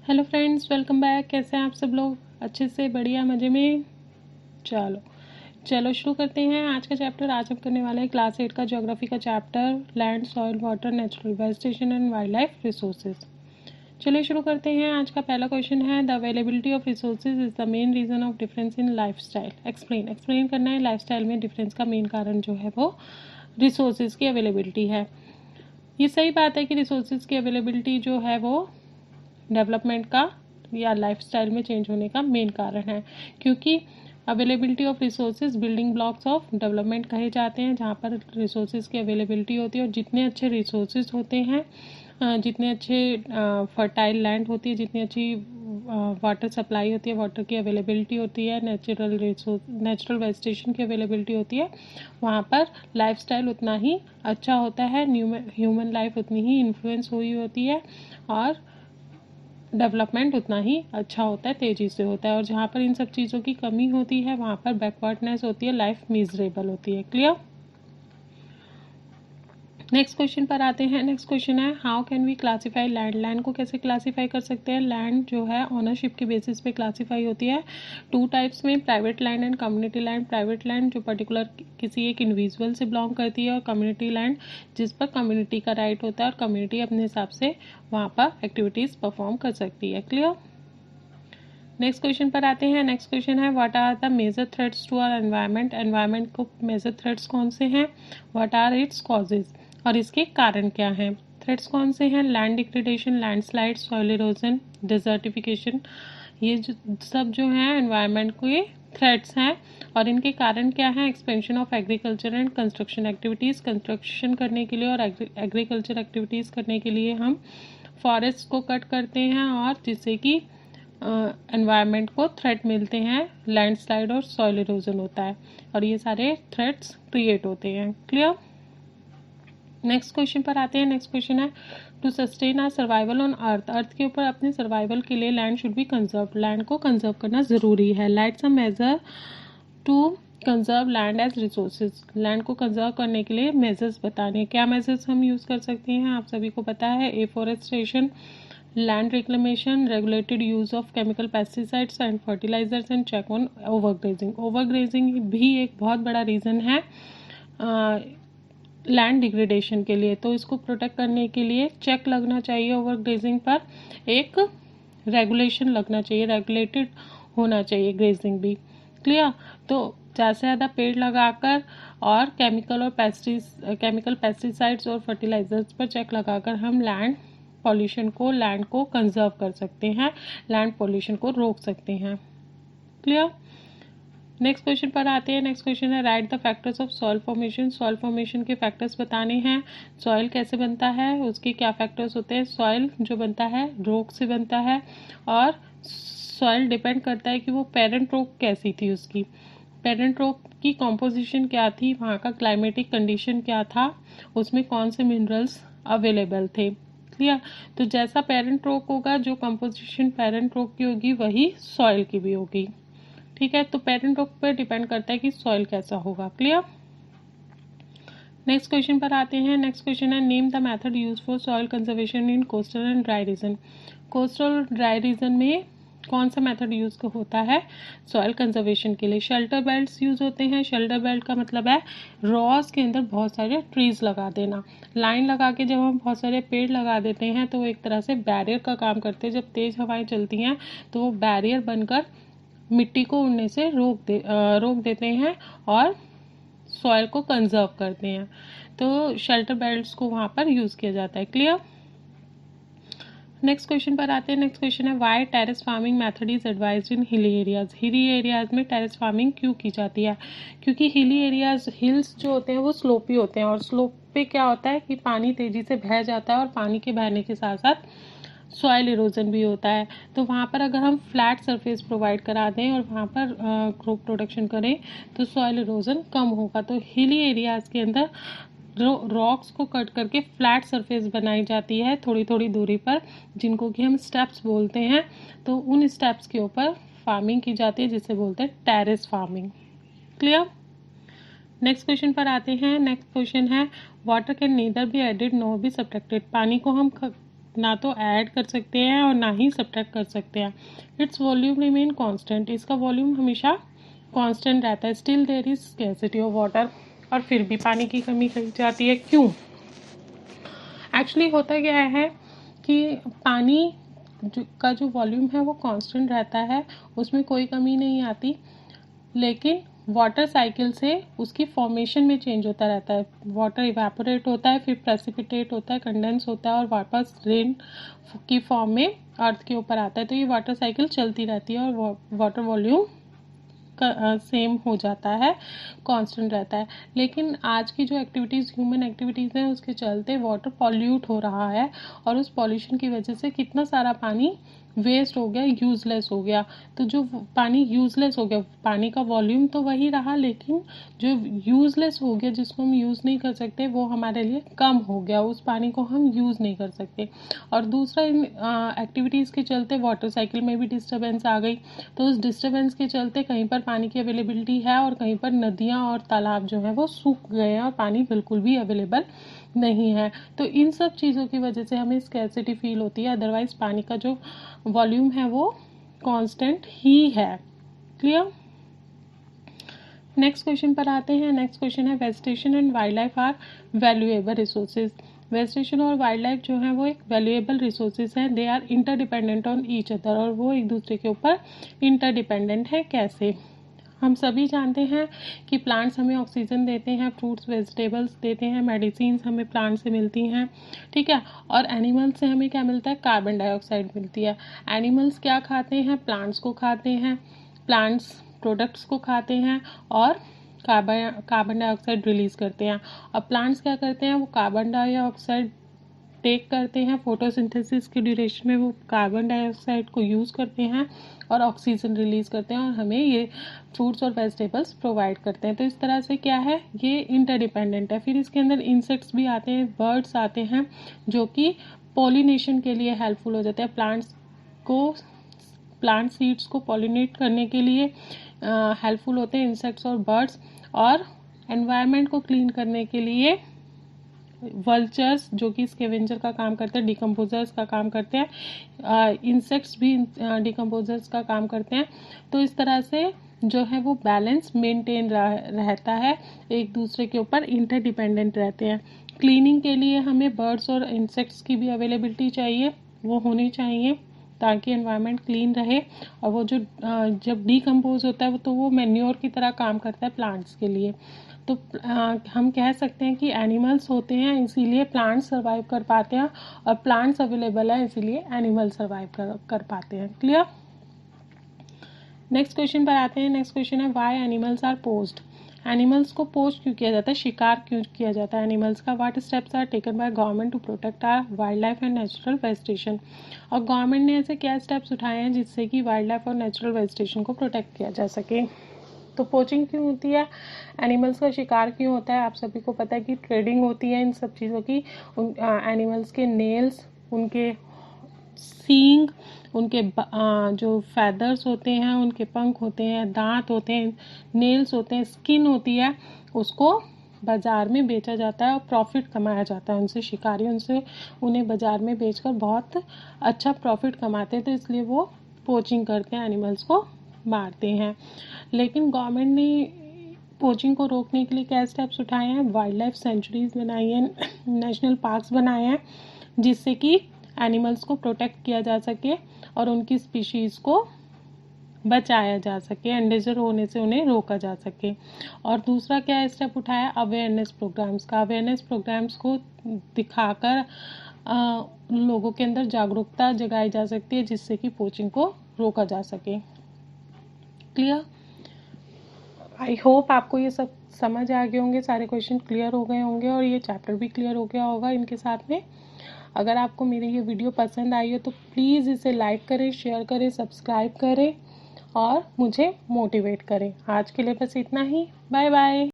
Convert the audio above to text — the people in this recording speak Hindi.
Hello friends, welcome back. कैसे हैं आप सब लोग? अच्छे से, बढ़िया, मज़े में। चलो चलो शुरू करते हैं आज का चैप्टर। आज हम करने वाले हैं क्लास 8 का ज्योग्राफी का chapter, land, soil, water, natural vegetation and wild life resources. चलिए शुरू करते हैं। आज का पहला क्वेश्चन है, the availability of resources is the main reason of difference in life style. Explain करना है। लाइफ स्टाइल में डिफरेंस का मेन कारण जो है वो रिसोर्सेज की अवेलेबिलिटी है। ये सही बात है कि रिसोर्सेज की अवेलेबिलिटी जो है वो डेवलपमेंट का या लाइफस्टाइल में चेंज होने का मेन कारण है, क्योंकि availability of resources building blocks of development कहे जाते हैं, जहाँ पर रिसोर्सेज की अवेलेबिलिटी होती है। और जितने अच्छे रिसोर्सेज होते हैं, जितने अच्छे फर्टाइल लैंड होती है, जितनी अच्छी वाटर सप्लाई होती है, वाटर की अवेलेबिलिटी होती है, नेचुरल वेजिटेशन की अवेलेबिलिटी होती है, वहाँ पर लाइफस्टाइल उतना ही अच्छा होता है, ह्यूमन लाइफ उतनी ही इन्फ्लुएंस हुई होती है, और डेवलपमेंट उतना ही अच्छा होता है, तेज़ी से होता है। और जहाँ पर इन सब चीज़ों की कमी होती है, वहाँ पर बैकवर्डनेस होती है, लाइफ मिजरेबल होती है। क्लियर? नेक्स्ट क्वेश्चन पर आते हैं। नेक्स्ट क्वेश्चन है, how can we classify land. Land को कैसे क्लासीफाई कर सकते हैं? लैंड जो है ऑनरशिप के बेसिस पे क्लासीफाई होती है टू टाइप्स में, private land and community land. Private land जो पर्टिकुलर किसी एक इंडिविजुअल से बिलोंग करती है, और कम्युनिटी लैंड जिस पर कम्युनिटी का राइट होता है, और कम्युनिटी अपने हिसाब से वहाँ पर एक्टिविटीज़ परफॉर्म कर सकती है। क्लियर? नेक्स्ट क्वेश्चन पर आते हैं। नेक्स्ट क्वेश्चन है, what are the major threats to our environment. Environment को मेजर थ्रेट्स कौन से हैं? व्हाट आर इट्स कॉजेज, और इसके कारण क्या हैं? थ्रेट्स कौन से हैं? Land degradation, landslide, soil erosion, desertification. ये जो सब जो हैं एनवायरनमेंट के थ्रेट्स हैं, और इनके कारण क्या हैं? Expansion of agriculture and construction activities. Construction करने के लिए और एग्रीकल्चर एक्टिविटीज़ करने के लिए हम फॉरेस्ट को कट करते हैं, और जिससे कि एनवायरनमेंट को थ्रेट मिलते हैं, लैंडस्लाइड और सॉइल इरोजन होता है, और ये सारे थ्रेट्स क्रिएट होते हैं। क्लियर? नेक्स्ट क्वेश्चन पर आते हैं। नेक्स्ट क्वेश्चन है, to sustain our survival on earth. Earth के ऊपर अपने सर्वाइवल के लिए land should be conserve. Land को कंजर्व करना ज़रूरी है। Write some measure to conserve land as resources. Land को कंजर्व करने के लिए मेजर्स बताने। क्या मेजर्स हम यूज़ कर सकते हैं? आप सभी को पता है, afforestation, land reclamation, regulated use of chemical pesticides and fertilisers, and check on overgrazing. Overgrazing भी एक बहुत बड़ा रीज़न है लैंड डिग्रेडेशन के लिए, तो इसको प्रोटेक्ट करने के लिए चेक लगना चाहिए ओवरग्रेजिंग पर, एक रेगुलेशन लगना चाहिए, रेगुलेटेड होना चाहिए ग्रेजिंग भी। क्लियर? तो ज़्यादा से ज़्यादा पेड़ लगाकर और केमिकल पेस्टिसाइड्स और फर्टिलाइजर्स पर चेक लगाकर हम लैंड को कंजर्व कर सकते हैं, लैंड पॉल्यूशन को रोक सकते हैं। क्लियर? नेक्स्ट क्वेश्चन पर आते हैं। नेक्स्ट क्वेश्चन है, right the factors of soil formation. Soil formation के फैक्टर्स बताने हैं। सॉइल कैसे बनता है, उसके क्या फैक्टर्स होते हैं? सॉइल जो बनता है रॉक से बनता है, और सॉइल डिपेंड करता है कि वो पेरेंट रॉक कैसी थी, उसकी पेरेंट रॉक की कॉम्पोजिशन क्या थी, वहाँ का क्लाइमेटिक कंडीशन क्या था, उसमें कौन से मिनरल्स अवेलेबल थे। क्लियर? तो जैसा पेरेंट रॉक होगा, जो कंपोजिशन पेरेंट रॉक की होगी, वही सॉइल की भी होगी। ठीक है? तो पेरेंट रॉक पर डिपेंड करता है कि सॉइल कैसा होगा। क्लियर? नेक्स्ट क्वेश्चन पर आते हैं। नेक्स्ट क्वेश्चन है, name the method use for soil conservation in coastal and dry region. Coastal और ड्राई रीजन में कौन सा मेथड यूज होता है सॉइल कंजर्वेशन के लिए? शेल्टर बेल्ट्स यूज होते हैं। शेल्टर बेल्ट का मतलब है रॉस के अंदर बहुत सारे ट्रीज लगा देना। लाइन लगा के जब हम बहुत सारे पेड़ लगा देते हैं, तो वो एक तरह से बैरियर का काम करते हैं। जब तेज हवाएं चलती हैं, तो वो बैरियर बनकर मिट्टी को उड़ने से रोक देते हैं, और सॉइल को कंजर्व करते हैं। तो शेल्टर बेल्ट्स को वहाँ पर यूज़ किया जाता है। क्लियर? नेक्स्ट क्वेश्चन पर आते हैं। नेक्स्ट क्वेश्चन है, why terrace farming method is advised in hilly areas. Hilly areas में टेरेस फार्मिंग क्यों की जाती है? क्योंकि हिल्स जो होते हैं वो स्लोपी होते हैं, और स्लोप पे क्या होता है कि पानी तेज़ी से बह जाता है, और पानी के बहने के साथ साथ सॉइल इरोजन भी होता है। तो वहाँ पर अगर हम फ्लैट सरफेस प्रोवाइड करा दें और वहाँ पर क्रॉप प्रोडक्शन करें, तो सॉइल इरोजन कम होगा। तो हिली एरियाज़ के अंदर रॉक्स को कट करके फ्लैट सरफेस बनाई जाती है थोड़ी थोड़ी दूरी पर, जिनको कि हम स्टेप्स बोलते हैं। तो उन स्टेप्स के ऊपर फार्मिंग की जाती है, जिसे बोलते हैं terrace farming. Clear? Next question पर आते हैं। नेक्स्ट क्वेश्चन है, water can neither be added nor be subtracted. पानी को हम ना तो ऐड कर सकते हैं और ना ही सब्ट्रैक्ट कर सकते हैं। इट्स वॉल्यूम रिमेन कांस्टेंट, इसका वॉल्यूम हमेशा कांस्टेंट रहता है। Still there is scarcity of water, और फिर भी पानी की कमी कही जाती है। क्यों? एक्चुअली होता क्या है कि पानी का जो वॉल्यूम है वो कांस्टेंट रहता है, उसमें कोई कमी नहीं आती, लेकिन वाटर साइकिल से उसकी फॉर्मेशन में चेंज होता रहता है। वाटर इवेपोरेट होता है, फिर प्रेसिपिटेट होता है, कंडेंस होता है और वापस रेन की फॉर्म में अर्थ के ऊपर आता है। तो ये वाटर साइकिल चलती रहती है और वाटर वॉल्यूम सेम हो जाता है, कांस्टेंट रहता है। लेकिन आज की जो एक्टिविटीज़, ह्यूमन एक्टिविटीज़ हैं, उसके चलते वाटर पॉल्यूट हो रहा है और उस पॉल्यूशन की वजह से कितना सारा पानी वेस्ट हो गया, यूज़लेस हो गया। तो जो पानी यूज़लेस हो गया, पानी का वॉल्यूम तो वही रहा, लेकिन जो यूज़लेस हो गया, जिसको हम यूज़ नहीं कर सकते, वो हमारे लिए कम हो गया, उस पानी को हम यूज़ नहीं कर सकते। और दूसरा, इन एक्टिविटीज़ के चलते वाटर साइकिल में भी डिस्टर्बेंस आ गई। तो उस डिस्टर्बेंस के चलते कहीं पर पानी की अवेलेबिलिटी है और कहीं पर नदियाँ और तालाब जो हैं वो सूख गए हैं और पानी बिल्कुल भी अवेलेबल नहीं है। तो इन सब चीज़ों की वजह से हमें स्कैर्सिटी फील होती है, अदरवाइज पानी का जो वॉल्यूम है वो कांस्टेंट ही है। क्लियर? नेक्स्ट क्वेश्चन पर आते हैं। नेक्स्ट क्वेश्चन है, vegetation and wild life are valuable resources. Vegetation और वाइल्ड लाइफ जो है वो एक वैल्यूएबल रिसोर्सेज हैं। They are interdependent on each other, और वो एक दूसरे के ऊपर इंटरडिपेंडेंट है। कैसे? हम सभी जानते हैं कि प्लांट्स हमें ऑक्सीजन देते हैं, फ्रूट्स वेजिटेबल्स देते हैं, मेडिसिन हमें प्लांट से मिलती हैं, ठीक है। और एनिमल्स से हमें क्या मिलता है? कार्बन डाइऑक्साइड मिलती है। एनिमल्स क्या खाते हैं? प्लांट्स को खाते हैं, प्लांट्स प्रोडक्ट्स को खाते हैं और कार्बन डाइऑक्साइड रिलीज़ करते हैं। और प्लांट्स क्या करते हैं? वो कार्बन डाइऑक्साइड टेक करते हैं, फोटोसिंथेसिस के ड्यूरेशन में वो कार्बन डाइऑक्साइड को यूज़ करते हैं और ऑक्सीजन रिलीज़ करते हैं और हमें ये फ्रूट्स और वेजिटेबल्स प्रोवाइड करते हैं। तो इस तरह से क्या है, ये इंटरडिपेंडेंट है। फिर इसके अंदर इंसेक्ट्स भी आते हैं, बर्ड्स आते हैं, जो कि पॉलिनेशन के लिए हेल्पफुल हो जाते हैं। प्लांट सीड्स को पॉलिनेट करने के लिए हेल्पफुल होते हैं इंसेक्ट्स और बर्ड्स। और एनवायरनमेंट को क्लीन करने के लिए वल्चर्स, जो कि स्केवेंजर का काम करते हैं, डिकम्पोजर्स का काम करते हैं, इंसेक्ट्स भी डिकम्पोजर्स का काम करते हैं। तो इस तरह से जो है वो बैलेंस मेंटेन रहता है, एक दूसरे के ऊपर इंटरडिपेंडेंट रहते हैं। क्लीनिंग के लिए हमें बर्ड्स और इंसेक्ट्स की भी अवेलेबिलिटी चाहिए, वो होनी चाहिए, ताकि एनवायरनमेंट क्लीन रहे। और वो जो जब डिकम्पोज होता है तो वो मैन्योर की तरह काम करता है प्लांट्स के लिए। तो हम कह सकते हैं कि एनिमल्स होते हैं इसीलिए प्लांट्स सर्वाइव कर पाते हैं, और प्लांट्स अवेलेबल है इसीलिए एनिमल सर्वाइव कर पाते हैं। क्लियर? नेक्स्ट क्वेश्चन पर आते हैं। नेक्स्ट क्वेश्चन है, why animals are poached. Animals को पोस्ट क्यों किया जाता है, शिकार क्यों किया जाता है एनिमल्स का? What steps are taken by government to protect our wild life and natural vegetation. और गवर्नमेंट ने ऐसे क्या स्टेप्स उठाए हैं जिससे कि वाइल्ड लाइफ और नेचुरल वेजिटेशन को प्रोटेक्ट किया जा सके। तो पोचिंग क्यों होती है, एनिमल्स का शिकार क्यों होता है? आप सभी को पता है कि ट्रेडिंग होती है इन सब चीज़ों की। एनिमल्स के नेल्स, उनके सींग, उनके जो फैदर्स होते हैं, उनके पंख होते हैं, दांत होते हैं, नेल्स होते हैं, स्किन होती है, उसको बाज़ार में बेचा जाता है और प्रॉफिट कमाया जाता है उनसे। शिकारी उनसे उन्हें बाज़ार में बेचकर बहुत अच्छा प्रॉफिट कमाते हैं, तो इसलिए वो पोचिंग करते हैं, एनिमल्स को मारते हैं। लेकिन गवर्नमेंट ने पोचिंग को रोकने के लिए क्या स्टेप्स उठाए हैं? वाइल्ड लाइफ सेंचुरीज बनाई हैं, नेशनल पार्क्स बनाए हैं, जिससे कि एनिमल्स को प्रोटेक्ट किया जा सके और उनकी स्पीशीज़ को बचाया जा सके, एंडेंजर होने से उन्हें रोका जा सके। और दूसरा क्या स्टेप उठाया? अवेयरनेस प्रोग्राम्स का। अवेयरनेस प्रोग्राम्स को दिखाकर लोगों के अंदर जागरूकता जगाई जा सकती है, जिससे कि पोचिंग को रोका जा सके। क्लियर? आई होप आपको ये सब समझ आ गए होंगे, सारे क्वेश्चन क्लियर हो गए होंगे और ये चैप्टर भी क्लियर हो गया होगा इनके साथ में। अगर आपको मेरी ये वीडियो पसंद आई हो तो प्लीज़ इसे लाइक करें, शेयर करें, सब्सक्राइब करें और मुझे मोटिवेट करें। आज के लिए बस इतना ही। Bye bye.